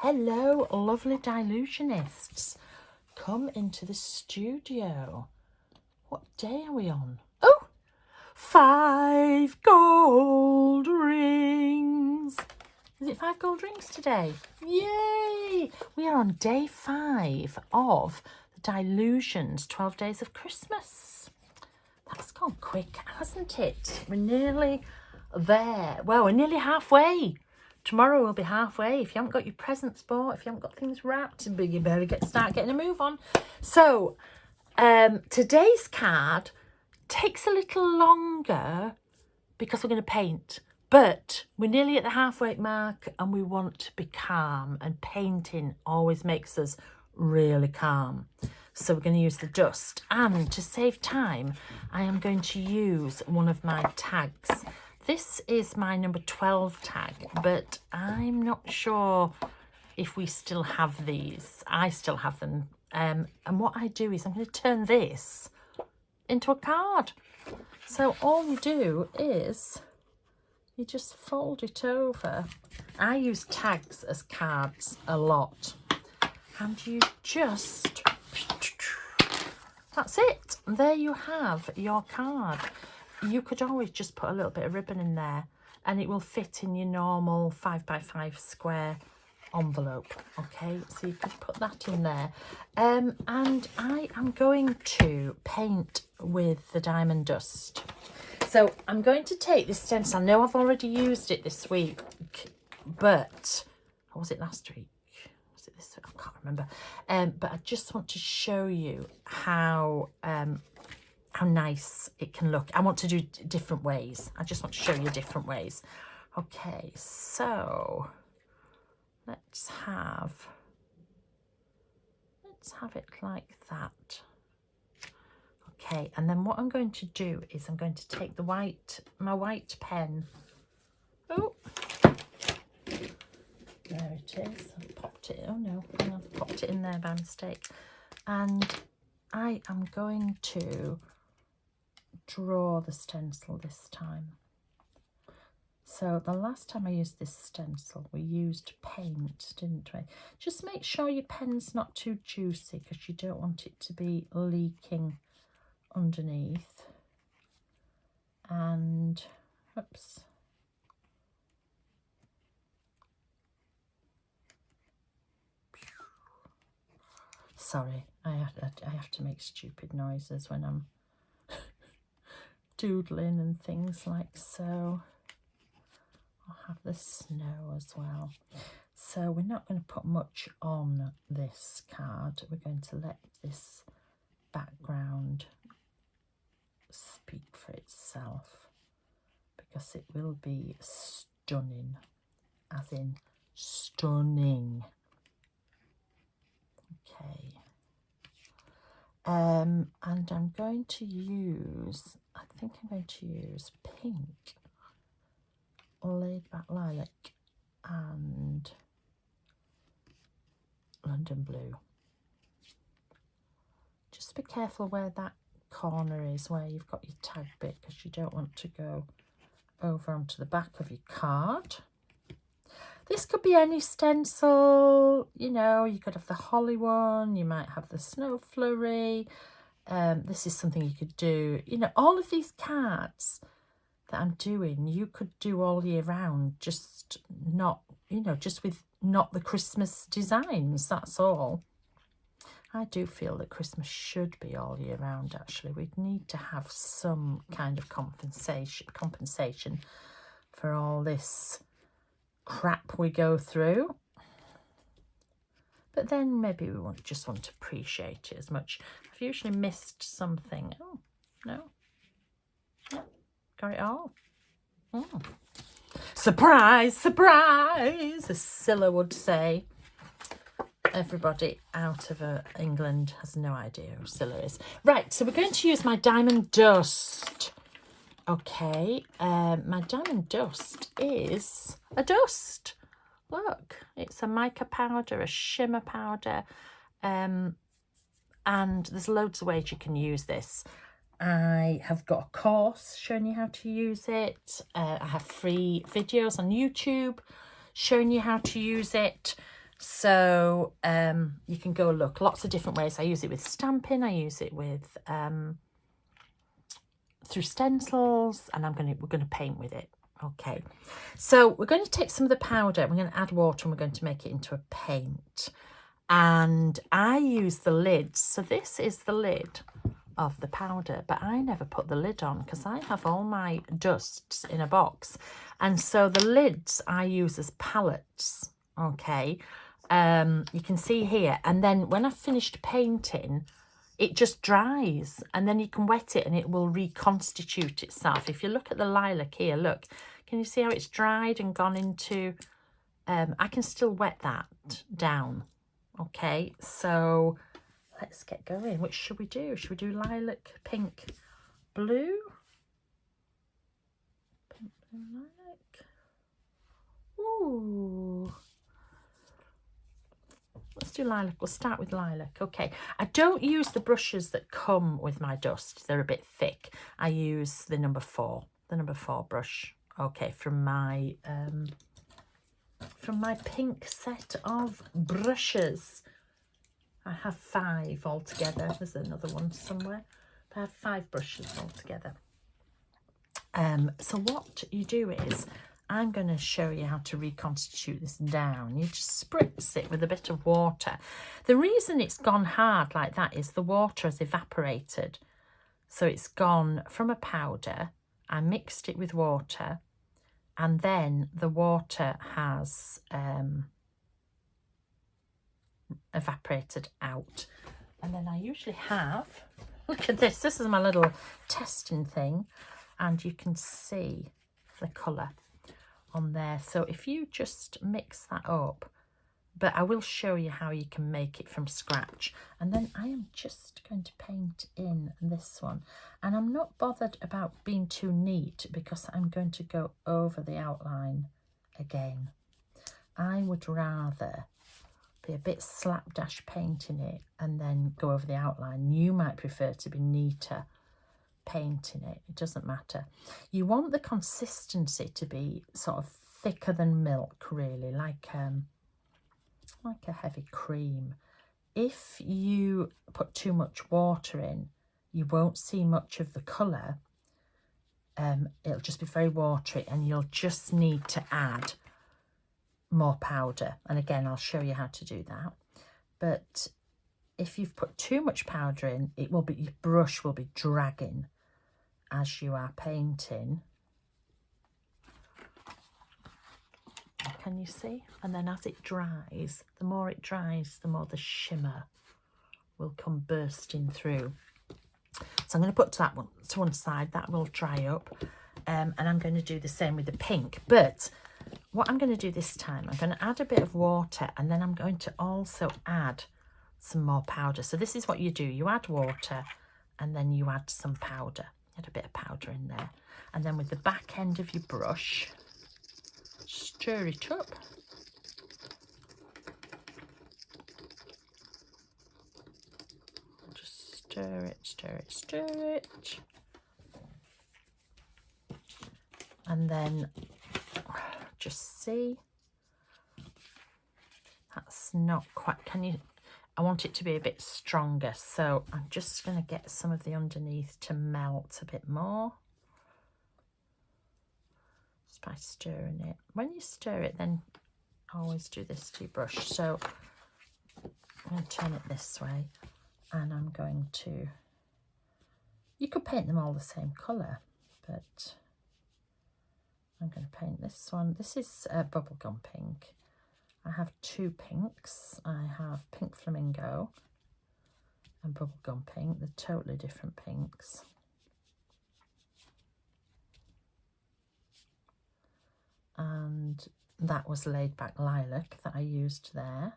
Hello, lovely Dylusionists. Come into the studio. What day are we on? Oh, 5 gold rings. Is it 5 gold rings today? Yay! We are on day 5 of the Dylusions 12 Days of Christmas. That's gone quick, hasn't it? We're nearly there. Well, we're nearly halfway. Tomorrow we'll be halfway. If you haven't got your presents bought, if you haven't got things wrapped, you better start getting a move on. So, today's card takes a little longer because we're going to paint. But we're nearly at the halfway mark and we want to be calm. And painting always makes us really calm. So we're going to use the dust. And to save time, I am going to use one of my tags. This is my number 12 tag, but I'm not sure if we still have these. I still have them. And what I do is I'm going to turn this into a card. So all you do is you just fold it over. I use tags as cards a lot. And you just, that's it. There you have your card. You could always just put a little bit of ribbon in there and it will fit in your normal 5x5 square envelope. Okay, so you could put that in there. And I am going to paint with the diamond dust. So I'm going to take this stencil. I know I've already used it this week, but, or was it last week? Was it this week? I can't remember. But I just want to show you how nice it can look. I want to do different ways. I just want to show you different ways. Okay, so let's have it like that. Okay, and then what I'm going to do is I'm going to take the my white pen. Oh, there it is. I've popped it. Oh no, I've popped it in there by mistake. And I am going to draw the stencil this time. So the last time I used this stencil, we used paint, didn't we? Just make sure your pen's not too juicy because you don't want it to be leaking underneath. And oops, sorry, I have to make stupid noises when I'm doodling and things like so. I'll have the snow as well. So we're not going to put much on this card. We're going to let this background speak for itself because it will be stunning, as in stunning. Okay. And I'm going to use, I think I'm going to use pink, laid back lilac and London blue. Just be careful where that corner is, where you've got your tag bit, because you don't want to go over onto the back of your card. This could be any stencil, you know, you could have the holly one, you might have the snow flurry. This is something you could do, you know, all of these cards that I'm doing, you could do all year round, just not, you know, just with not the Christmas designs, that's all. I do feel that Christmas should be all year round, actually. We'd need to have some kind of compensation for all this crap we go through. But then maybe we just want to appreciate it as much. I've usually missed something. Oh, no. No. Got it all. Oh. Surprise, surprise, as Scylla would say. Everybody out of England has no idea who Scylla is. Right, so we're going to use my diamond dust. Okay, my diamond dust is a dust. Look, it's a mica powder, a shimmer powder, and there's loads of ways you can use this. I have got a course showing you how to use it. I have free videos on YouTube showing you how to use it. So you can go look lots of different ways. I use it with stamping, I use it with through stencils, and we're going to paint with it. Okay, so we're going to take some of the powder, we're going to add water, and we're going to make it into a paint. And I use the lids. So this is the lid of the powder, but I never put the lid on because I have all my dusts in a box, and so the lids I use as palettes. Okay, you can see here, and then when I've finished painting, it just dries, and then you can wet it and it will reconstitute itself. If you look at the lilac here, look, can you see how it's dried and gone into, I can still wet that down. Okay, so let's get going. Which should we do? Should we do lilac, pink, blue? Pink, blue, lilac. Ooh. Let's do lilac. We'll start with lilac. Okay, I don't use the brushes that come with my dust. They're a bit thick. I use the number 4 brush. Okay, from my pink set of brushes. I have 5 altogether. There's another one somewhere. I have 5 brushes altogether. So what you do is, I'm going to show you how to reconstitute this down. You just spritz it with a bit of water. The reason it's gone hard like that is the water has evaporated. So it's gone from a powder. I mixed it with water, and then the water has evaporated out. And then I usually have, look at this, this is my little testing thing, and you can see the colour on there. So if you just mix that up, but I will show you how you can make it from scratch. And then I am just going to paint in this one, and I'm not bothered about being too neat because I'm going to go over the outline again. I would rather be a bit slapdash painting it and then go over the outline. You might prefer to be neater painting it. It doesn't matter. You want the consistency to be sort of thicker than milk, really, like a heavy cream. If you put too much water in, you won't see much of the colour. It'll just be very watery, and you'll just need to add more powder. And again, I'll show you how to do that. But if you've put too much powder in, it will be, your brush will be dragging as you are painting. Can you see? And then as it dries, the more it dries, the more the shimmer will come bursting through. So I'm going to put that one to one side. That will dry up. And I'm going to do the same with the pink. But what I'm going to do this time, I'm going to add a bit of water, and then I'm going to also add some more powder. So this is what you do. You add water, and then you add some powder. Add a bit of powder in there. And then with the back end of your brush, stir it up. Just stir it, stir it, stir it. And then just see, that's not quite, can you, I want it to be a bit stronger, so I'm just going to get some of the underneath to melt a bit more just by stirring it. When you stir it, then always do this to your brush. So I'm going to turn it this way, and I'm going to, you could paint them all the same colour, but I'm going to paint this one. This is bubblegum pink. I have 2 pinks. I have pink flamingo and bubblegum pink. They're totally different pinks. And that was laid back lilac that I used there.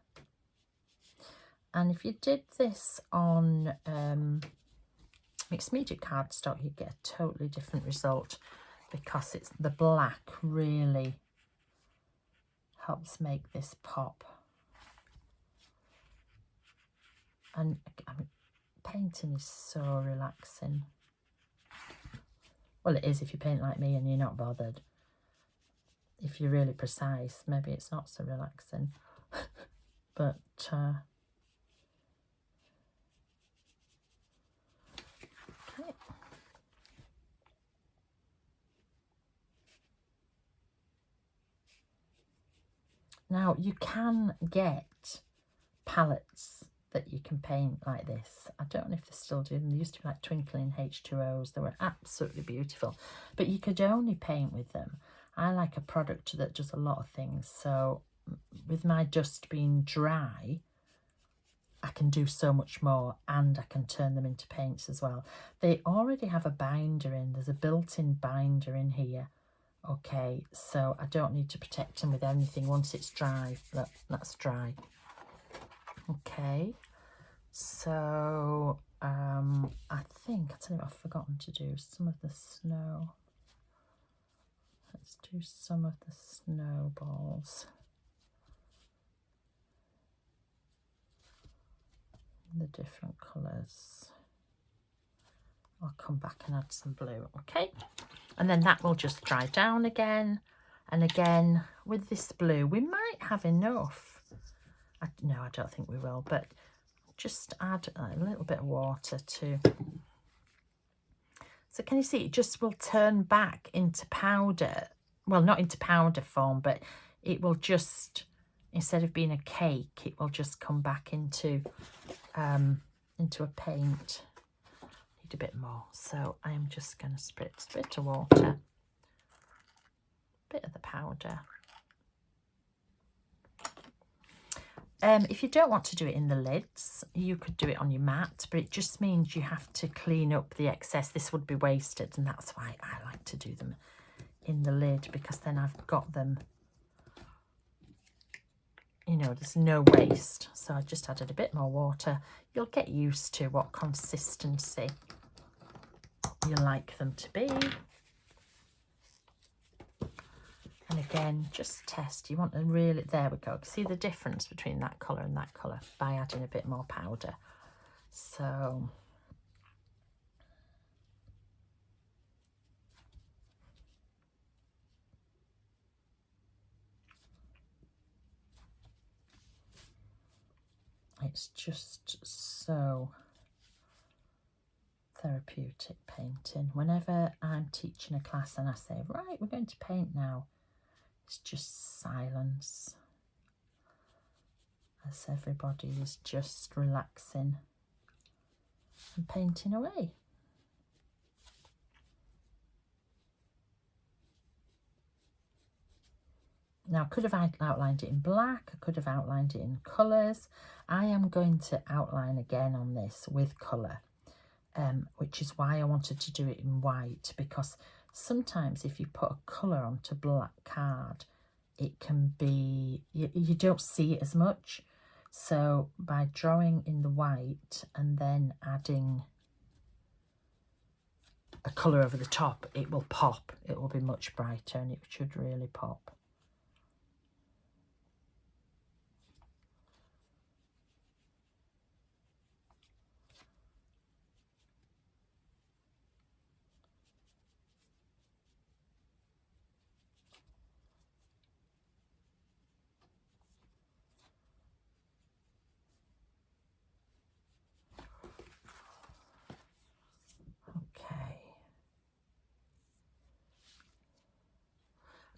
And if you did this on mixed media cardstock, you'd get a totally different result, because it's the black really helps make this pop. And I mean, painting is so relaxing. Well, it is if you paint like me and you're not bothered. If you're really precise, maybe it's not so relaxing. but okay. Now you can get palettes that you can paint like this. I don't know if they still do them. They used to be like twinkling H2Os. They were absolutely beautiful, but you could only paint with them. I like a product that does a lot of things. So with my dust being dry, I can do so much more, and I can turn them into paints as well. They already have a binder in. There's a built-in binder in here. Okay, so I don't need to protect them with anything once it's dry. Look, that's dry. Okay, so I think, I'll tell you what I've forgotten to do, some of the snow. Let's do some of the snowballs. The different colours. I'll come back and add some blue, okay? And then that will just dry down again. And again, with this blue, we might have enough. No, I don't think we will, but just add a little bit of water too. So can you see, it just will turn back into powder. Well, not into powder form, but it will just, instead of being a cake, it will just come back into a paint. Need a bit more, so I am just going to spritz a bit of water, bit of the powder. If you don't want to do it in the lids, you could do it on your mat, but it just means you have to clean up the excess. This would be wasted, and that's why I like to do them in the lid, because then I've got them, you know, there's no waste. So I just added a bit more water. You'll get used to what consistency you like them to be. And again, just test. You want to really, there we go. See the difference between that colour and that colour by adding a bit more powder. So it's just so therapeutic painting. Whenever I'm teaching a class and I say, right, we're going to paint now, it's just silence as everybody is just relaxing and painting away. Now, I could have outlined it in black, I could have outlined it in colours. I am going to outline again on this with colour, which is why I wanted to do it in white, because sometimes if you put a colour onto black card, it can be, you don't see it as much. So by drawing in the white and then adding a colour over the top, it will pop. It will be much brighter and it should really pop.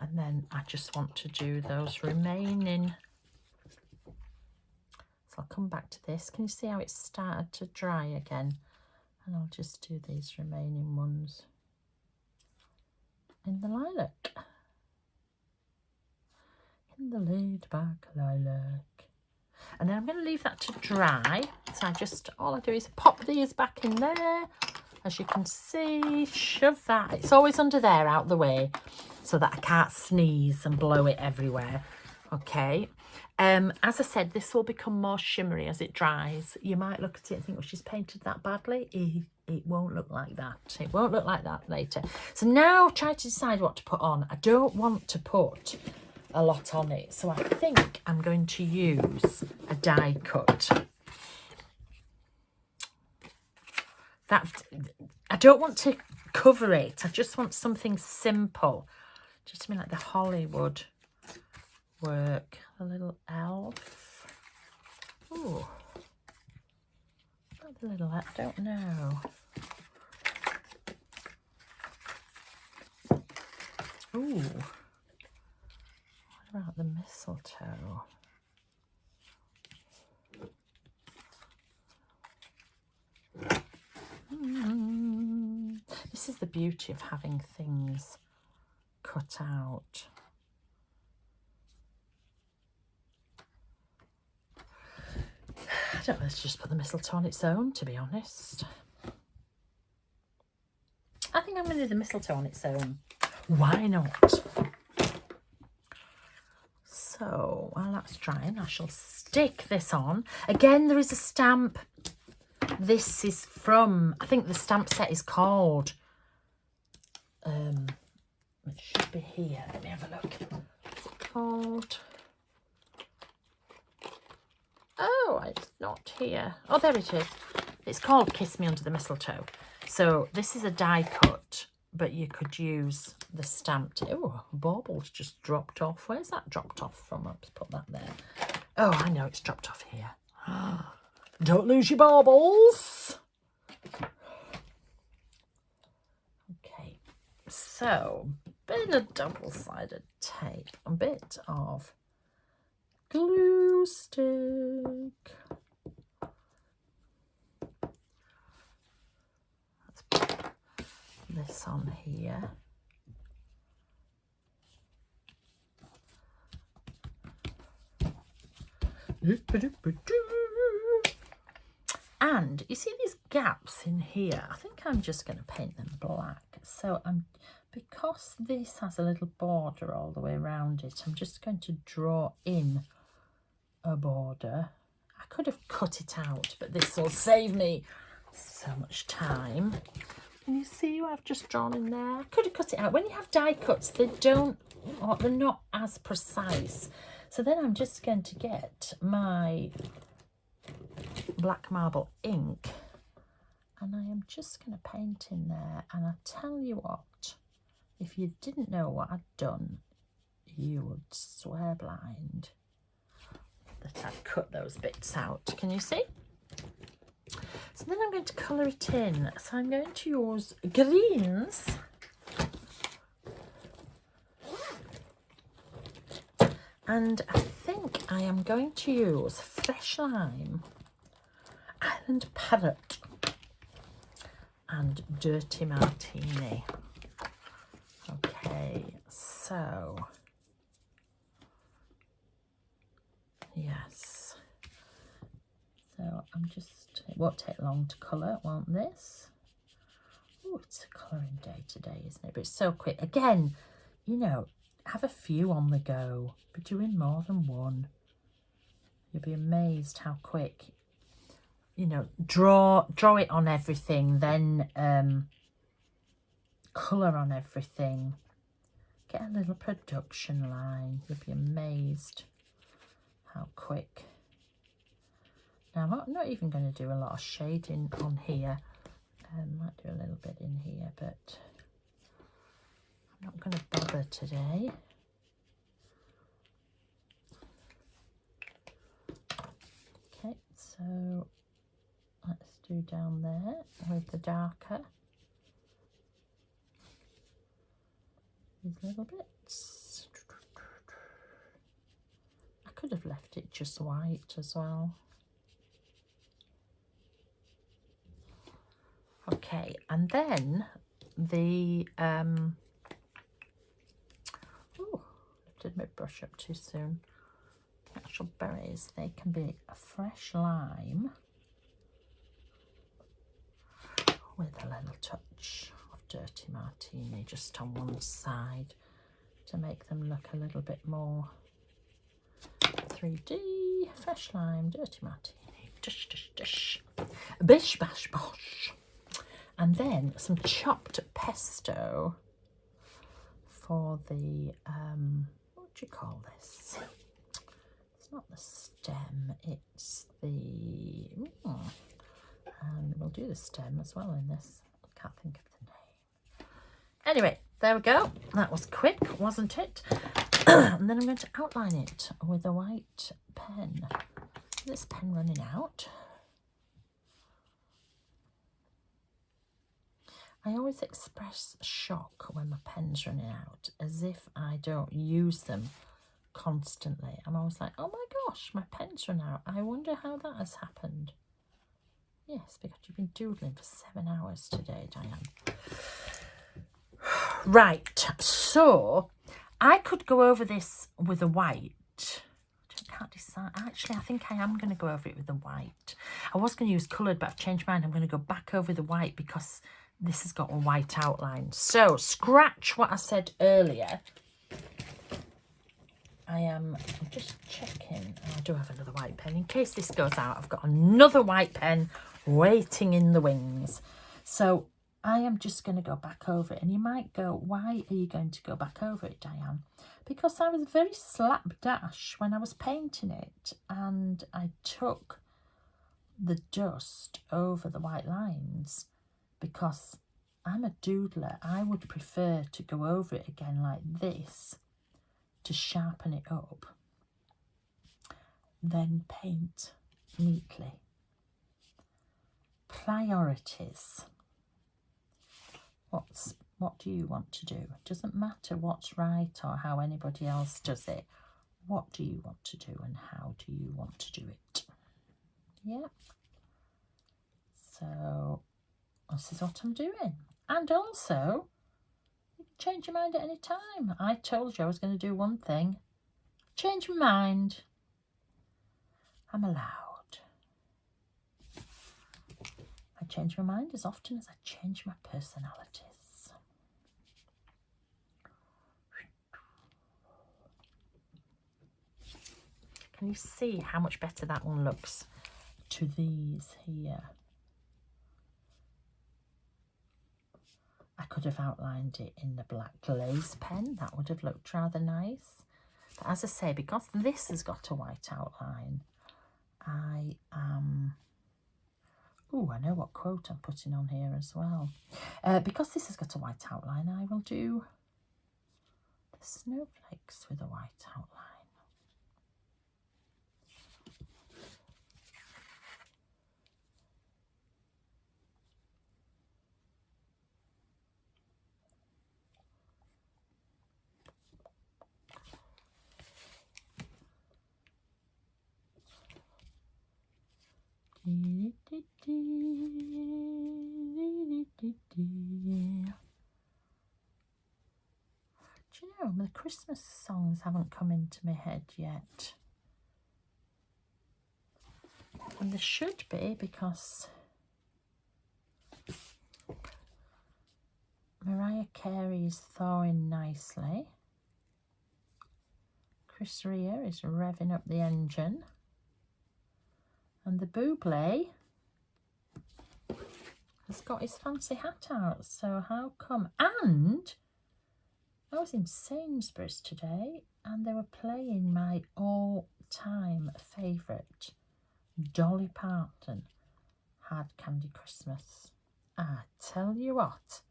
And then I just want to do those remaining. So I'll come back to this. Can you see how it's started to dry again? And I'll just do these remaining ones in the lilac. In the laid back lilac. And then I'm going to leave that to dry. So all I do is pop these back in there. As you can see, shove that. It's always under there, out the way, so that I can't sneeze and blow it everywhere. Okay. As I said, this will become more shimmery as it dries. You might look at it and think, well, she's painted that badly. It won't look like that. It won't look like that later. So now try to decide what to put on. I don't want to put a lot on it, so I think I'm going to use a die cut. I don't want to cover it. I just want something simple, just to be like the Hollywood work. A little elf. Ooh. Not the little, I don't know. Ooh. What about the mistletoe? This is the beauty of having things cut out. I don't know, let's just put the mistletoe on its own, to be honest. I think I'm going to do the mistletoe on its own. Why not? So, while that's drying, I shall stick this on. Again, there is a stamp. This is from, I think the stamp set is called, it should be here. Let me have a look. What's it called? Oh, it's not here. Oh, there it is. It's called Kiss Me Under the Mistletoe. So this is a die cut, but you could use the stamped. Oh, baubles just dropped off. Where's that dropped off from? Let's put that there. Oh, I know it's dropped off here. Don't lose your baubles. Okay, so bit of double-sided tape, a bit of glue stick. Let's put this on here. And you see these gaps in here? I think I'm just going to paint them black. So because this has a little border all the way around it, I'm just going to draw in a border. I could have cut it out, but this will save me so much time. Can you see what I've just drawn in there? I could have cut it out. When you have die cuts, they're not as precise. So then I'm just going to get my black marble ink and I am just going to paint in there. And I tell you what, if you didn't know what I'd done, you would swear blind that I'd cut those bits out. Can you see? So then I'm going to colour it in. So I'm going to use greens. And I think I am going to use Fresh Lime, Island Parrot and Dirty Martini. Okay, so yes. So I'm just, it won't take long to colour, won't this? Oh, it's a colouring day today, isn't it? But it's so quick. Again, you know, have a few on the go. Be doing more than one. You'll be amazed how quick. You know, draw it on everything, then colour on everything. Get a little production line. You'll be amazed how quick. Now, I'm not even going to do a lot of shading on here. Might do a little bit in here, but I'm not going to bother today. Okay, so let's do down there with the darker. These little bits. I could have left it just white as well. Okay, and then the oh, lifted my brush up too soon. Actual berries, they can be a Fresh Lime with a little touch of Dirty Martini just on one side to make them look a little bit more 3D. Fresh Lime, Dirty Martini, dish, dish, dish, bish, bash, bosh. And then some chopped pesto for the, what do you call this? It's not the stem, it's the, and we'll do the stem as well in this. I can't think of the name. Anyway, there we go. That was quick, wasn't it? And then I'm going to outline it with a white pen. to this pen running out. I always express shock when my pen's running out, as if I don't use them constantly. I'm always like, oh my gosh, my pen's run out. I wonder how that has happened. Yes, because you've been doodling for 7 hours today, Diane. Right, so I could go over this with a white. I can't decide. Actually, I think I am going to go over it with the white. I was going to use coloured, but I've changed my mind. I'm going to go back over the white because this has got a white outline. So, scratch what I said earlier. I'm just checking. I do have another white pen. In case this goes out, I've got another white pen waiting in the wings. So, I am just going to go back over it. And you might go, why are you going to go back over it, Diane? Because I was very slapdash when I was painting it. And I took the dust over the white lines. Because I'm a doodler, I would prefer to go over it again like this to sharpen it up, then paint neatly. Priorities. What do you want to do? It doesn't matter what's right or how anybody else does it. What do you want to do and how do you want to do it? Yeah. So this is what I'm doing. And also, you can change your mind at any time. I told you I was going to do one thing. Change my mind. I'm allowed. I change my mind as often as I change my personalities. Can you see how much better that one looks to these here? I could have outlined it in the black glaze pen. That would have looked rather nice. But as I say, because this has got a white outline, I am... Oh, I know what quote I'm putting on here as well. Because this has got a white outline, I will do the snowflakes with a white outline. Do you know, the Christmas songs haven't come into my head yet. And they should be, because Mariah Carey is thawing nicely. Chris Rea is revving up the engine. And the Buble has got his fancy hat out. So how come? And I was in Sainsbury's today and they were playing my all-time favourite, Dolly Parton, Hard Candy Christmas. I tell you what,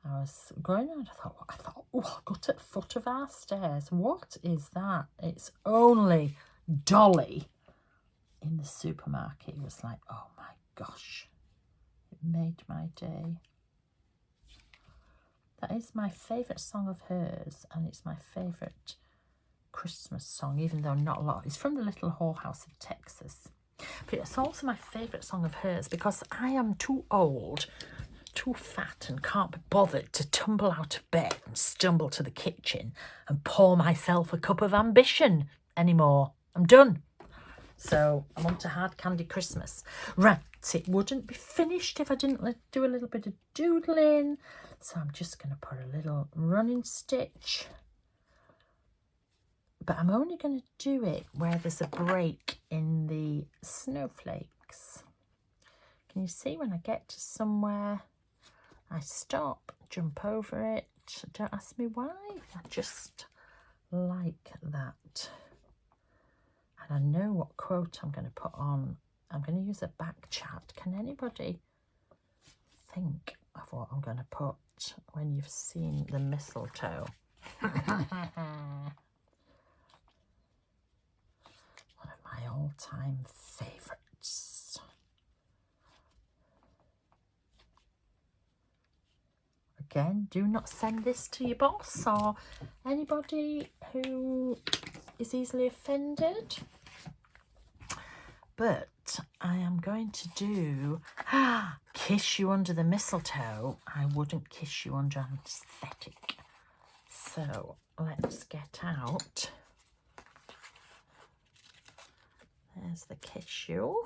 I was going on, I thought, oh, I'll go to the foot of our stairs. What is that? It's only Dolly. In the supermarket, it was like, oh my gosh, it made my day. That is my favourite song of hers, and it's my favourite Christmas song, even though not a lot. It's from the Little Whorehouse of Texas. But it's also my favourite song of hers because I am too old, too fat, and can't be bothered to tumble out of bed and stumble to the kitchen and pour myself a cup of ambition anymore. I'm done. So I'm on to Hard Candy Christmas. Right, it wouldn't be finished if I didn't do a little bit of doodling. So I'm just going to put a little running stitch. But I'm only going to do it where there's a break in the snowflakes. Can you see when I get to somewhere, I stop, jump over it. Don't ask me why. I just like that. And I know what quote I'm going to put on. I'm going to use a back chat. Can anybody think of what I'm going to put when you've seen the mistletoe? One of my all-time favourites. Again, do not send this to your boss or anybody who is easily offended. But I am going to do Kiss You Under the Mistletoe. I wouldn't kiss you under anaesthetic. So let's get out. There's the Kiss You.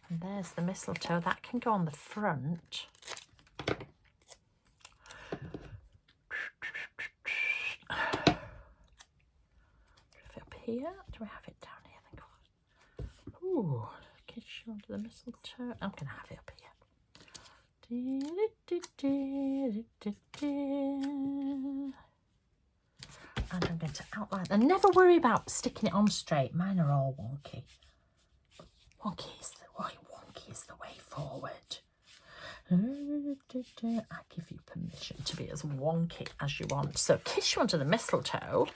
And there's the mistletoe. That can go on the front. Up here. Do we have it down here? I think. Ooh, Kiss You Under the Mistletoe. I'm going to have it up here. And I'm going to outline. And never worry about sticking it on straight. Mine are all wonky. Wonky is the way forward. I give you permission to be as wonky as you want. So Kiss You Under the Mistletoe.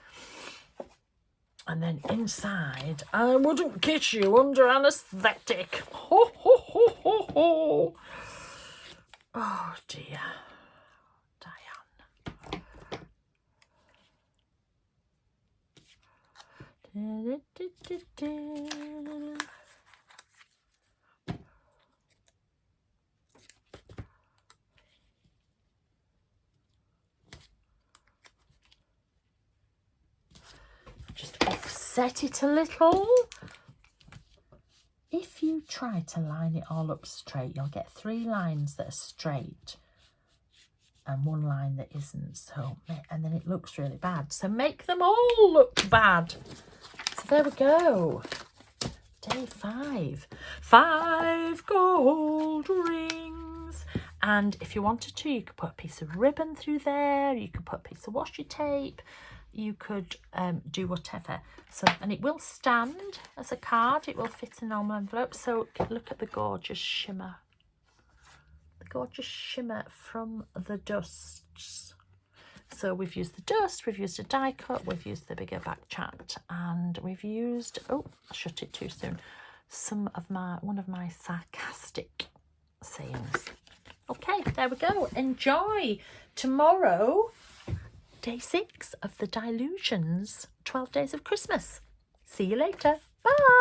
And then inside, I wouldn't kiss you under anaesthetic. Ho, ho, ho, ho, ho. Oh dear. Just offset it a little. If you try to line it all up straight, you'll get 3 lines that are straight and 1 line that isn't. So, and then it looks really bad. So make them all look bad. So there we go. Day 5. 5 gold rings. And if you wanted to, you could put a piece of ribbon through there. You could put a piece of washi tape. You could do whatever. So, and it will stand as a card. It will fit in a normal envelope. So look at the gorgeous shimmer. The gorgeous shimmer from the dusts. So we've used the dust, we've used a die cut, we've used the bigger back chat, and we've used, oh, I shut it too soon, one of my sarcastic sayings. Okay, there we go. Enjoy. Tomorrow, day 6 of the Dylusions 12 Days of Christmas. See you later. Bye.